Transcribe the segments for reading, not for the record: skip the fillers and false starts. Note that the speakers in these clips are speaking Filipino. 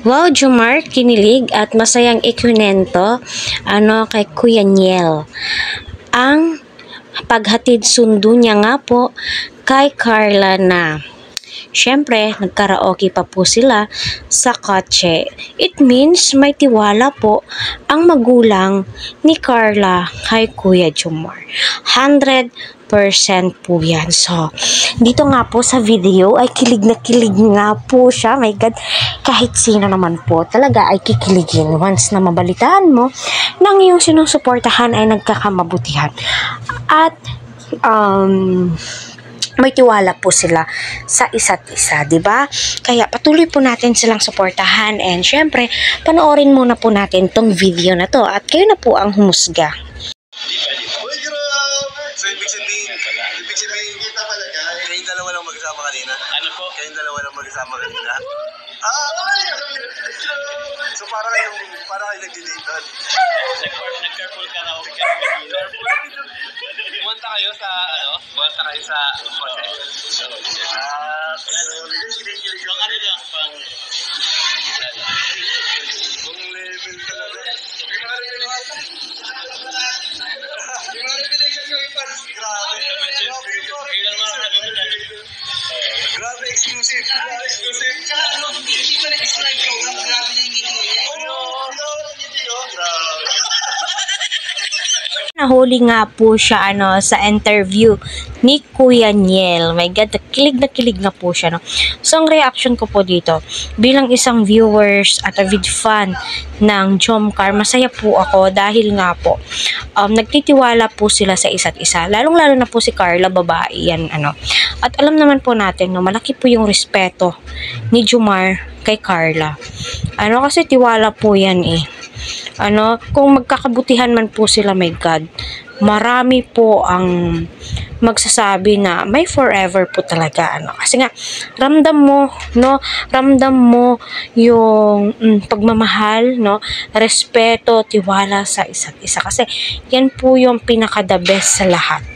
Wow, Jomar, kinilig at masayang ikwinento kay Kuya Niel. Ang paghatid sundo niya nga po kay Carla na syempre, nagkaraoke pa po sila sa kotse. It means may tiwala po ang magulang ni Carla kay Kuya Jomar. 100% po yan. So, dito nga po sa video ay kilig na kilig nga po siya. My God, kahit sino naman po talaga ay kikiligin once na mabalitaan mo nang iyong sinusuportahan ay nagkakamabutihan. At, may tiwala po sila sa isa't isa, di ba? Kaya patuloy po natin silang suportahan and syempre, panoorin muna po natin tong video na to at kayo na po ang humusga. Uy, grabe! So, ibig sabihin kita pala guys. Kayong dalawa lang magkasama kanina? Ano po? Kayong dalawa lang magkasama kanina? So, para kayo nagdi-date. Nag-carpool karaoke kami kanina. Buwanta kayo sa, kotse? Pang ano lang, pang level talaga. Grabe, exclusive. Hindi ko na-explain ko. Grabe na yung ngiti. Nahuli nga po siya sa interview ni Kuya Niel. My God, na kilig nga po siya. So, ang reaction ko po dito, bilang isang viewers at avid fan ng Jomcar, masaya po ako dahil nga po, nagtitiwala po sila sa isa't isa. Lalong-lalo na po si Carla, babae yan. At alam naman po natin, malaki po yung respeto ni Jomar kay Carla. Kasi tiwala po yan kung magkakabutihan man po sila, my God, marami po ang magsasabi na may forever po talaga, kasi nga ramdam mo yung pagmamahal, respeto, tiwala sa isa't isa, kasi yan po yung pinaka the best sa lahat.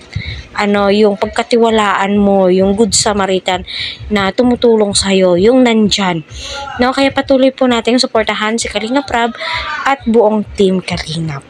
Yung pagkatiwalaan mo, yung good Samaritan na tumutulong sa'yo, yung nandyan. Kaya patuloy po natin suportahan si Kalingap Rab at buong team Kalingap.